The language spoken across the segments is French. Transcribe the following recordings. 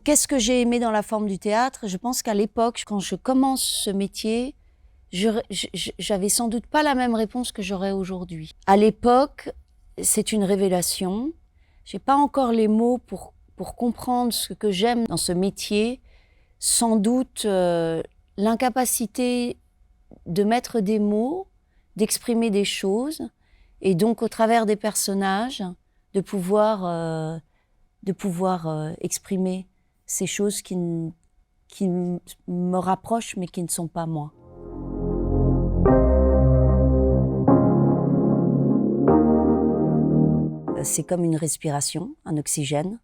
qu'est-ce que j'ai aimé dans la forme du théâtre? Je pense qu'à l'époque, quand je commence ce métier, j'avais sans doute pas la même réponse que j'aurais aujourd'hui. À l'époque, c'est une révélation. J'ai pas encore les mots pour comprendre ce que j'aime dans ce métier. Sans doute l'incapacité de mettre des mots, d'exprimer des choses, et donc au travers des personnages, de pouvoir exprimer ces choses qui me rapprochent mais qui ne sont pas moi. C'est comme une respiration, un oxygène.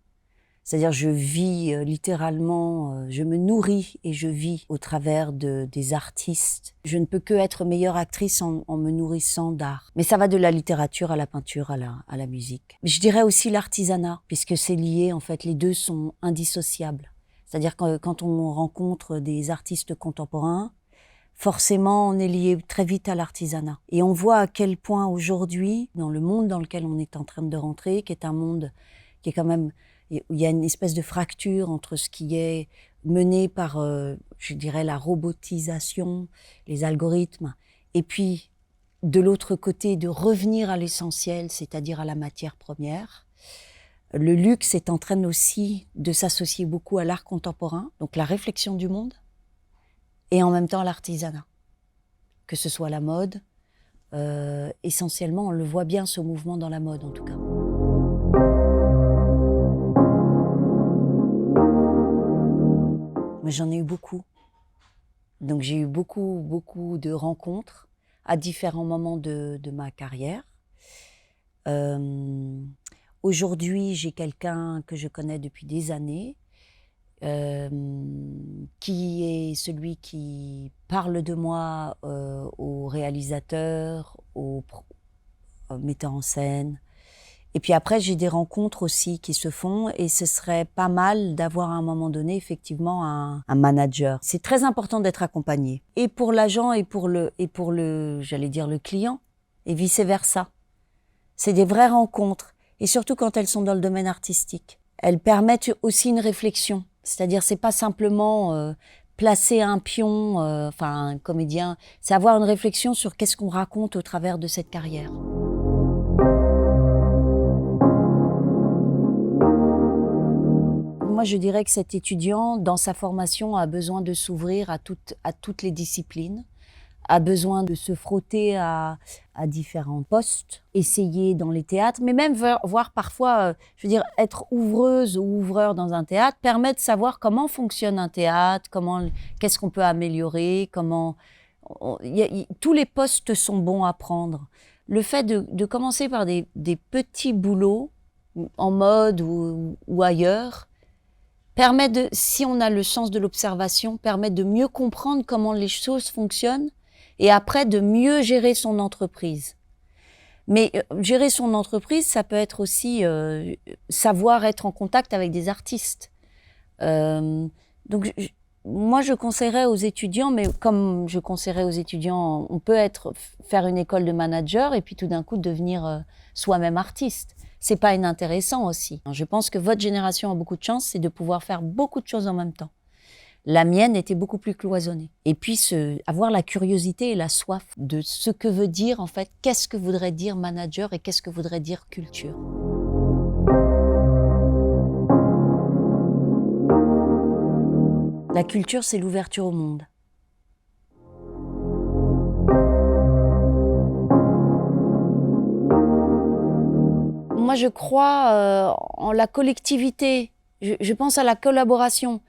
C'est-à-dire je vis littéralement, je me nourris et je vis au travers des artistes. Je ne peux que être meilleure actrice en me nourrissant d'art. Mais ça va de la littérature à la peinture, à la musique. Mais je dirais aussi l'artisanat, puisque c'est lié, en fait, les deux sont indissociables. C'est-à-dire que quand on rencontre des artistes contemporains, forcément, on est lié très vite à l'artisanat. Et on voit à quel point aujourd'hui, dans le monde dans lequel on est en train de rentrer, qui est un monde qui est quand même... Il y a une espèce de fracture entre ce qui est mené par, je dirais, la robotisation, les algorithmes, et puis, de l'autre côté, de revenir à l'essentiel, c'est-à-dire à la matière première. Le luxe est en train aussi de s'associer beaucoup à l'art contemporain, donc la réflexion du monde, et en même temps l'artisanat. Que ce soit la mode, essentiellement, on le voit bien, ce mouvement dans la mode en tout cas. Mais j'en ai eu beaucoup. Donc j'ai eu beaucoup de rencontres à différents moments de ma carrière. Aujourd'hui, j'ai quelqu'un que je connais depuis des années, qui est celui qui parle de moi aux réalisateurs, aux metteurs en scène. Et puis après, j'ai des rencontres aussi qui se font et ce serait pas mal d'avoir à un moment donné effectivement un manager. C'est très important d'être accompagné, et pour l'agent et pour le, j'allais dire le client, et vice versa. C'est des vraies rencontres, et surtout quand elles sont dans le domaine artistique. Elles permettent aussi une réflexion, c'est-à-dire c'est pas simplement placer un pion, enfin un comédien, c'est avoir une réflexion sur qu'est-ce qu'on raconte au travers de cette carrière. Moi, je dirais que cet étudiant, dans sa formation, a besoin de s'ouvrir à toutes les disciplines, a besoin de se frotter à différents postes, essayer dans les théâtres, mais même voir parfois, je veux dire, être ouvreuse ou ouvreur dans un théâtre permet de savoir comment fonctionne un théâtre, qu'est-ce qu'on peut améliorer, tous les postes sont bons à prendre. Le fait de commencer par des petits boulots, en mode ou ailleurs, permet si on a le sens de l'observation, permet de mieux comprendre comment les choses fonctionnent et après de mieux gérer son entreprise. Mais gérer son entreprise, ça peut être aussi savoir être en contact avec des artistes. Donc moi, je conseillerais aux étudiants, mais comme je conseillerais aux étudiants, on peut faire une école de manager et puis tout d'un coup devenir soi-même artiste. C'est pas inintéressant aussi. Je pense que votre génération a beaucoup de chance, c'est de pouvoir faire beaucoup de choses en même temps. La mienne était beaucoup plus cloisonnée. Et puis avoir la curiosité et la soif de ce que veut dire en fait, qu'est-ce que voudrait dire manager et qu'est-ce que voudrait dire culture. La culture, c'est l'ouverture au monde. Moi, je crois en la collectivité. Je pense à la collaboration.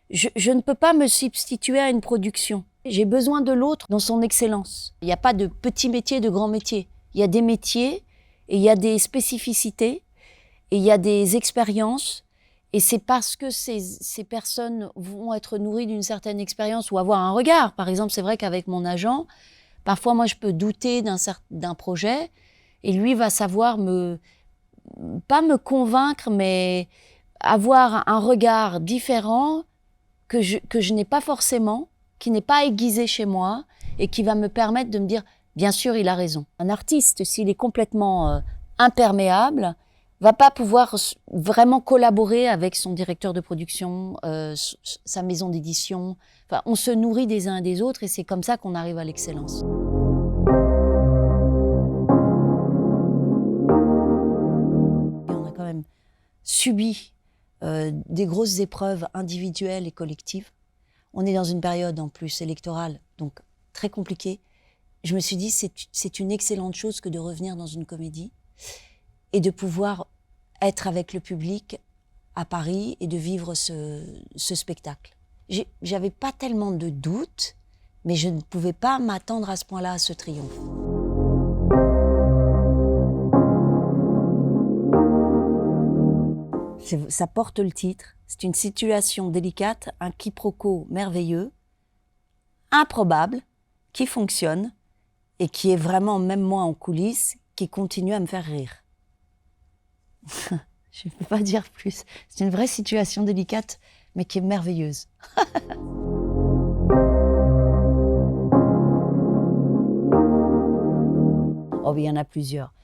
Je ne peux pas me substituer à une production. J'ai besoin de l'autre dans son excellence. Il n'y a pas de petits métiers, de grands métiers. Il y a des métiers et il y a des spécificités et il y a des expériences. Et c'est parce que ces personnes vont être nourries d'une certaine expérience ou avoir un regard. Par exemple, c'est vrai qu'avec mon agent, parfois moi je peux douter d'un projet et lui va savoir pas me convaincre, mais avoir un regard différent que je n'ai pas forcément, qui n'est pas aiguisé chez moi et qui va me permettre de me dire, bien sûr, il a raison. Un artiste, s'il est complètement imperméable, va pas pouvoir vraiment collaborer avec son directeur de production, sa maison d'édition. Enfin, on se nourrit des uns et des autres et c'est comme ça qu'on arrive à l'excellence. Et on a quand même subi des grosses épreuves individuelles et collectives. On est dans une période en plus électorale, donc très compliquée. Je me suis dit, c'est une excellente chose que de revenir dans une comédie et de pouvoir être avec le public à Paris et de vivre ce spectacle. J'avais pas tellement de doutes, mais je ne pouvais pas m'attendre à ce point-là à ce triomphe. Ça porte le titre. C'est une situation délicate, un quiproquo merveilleux, improbable, qui fonctionne et qui est vraiment, même moi en coulisses, qui continue à me faire rire. Je ne peux pas dire plus. C'est une vraie situation délicate, mais qui est merveilleuse. Oh, il y en a plusieurs.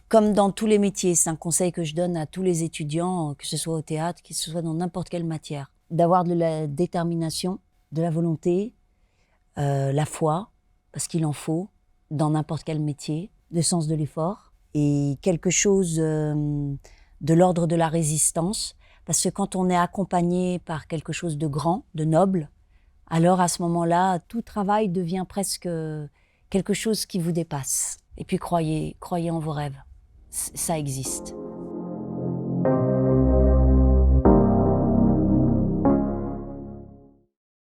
Comme dans tous les métiers, c'est un conseil que je donne à tous les étudiants, que ce soit au théâtre, que ce soit dans n'importe quelle matière. D'avoir de la détermination, de la volonté, la foi, parce qu'il en faut, dans n'importe quel métier, le sens de l'effort, et quelque chose de l'ordre de la résistance, parce que quand on est accompagné par quelque chose de grand, de noble, alors à ce moment-là, tout travail devient presque quelque chose qui vous dépasse. Et puis croyez en vos rêves, ça existe.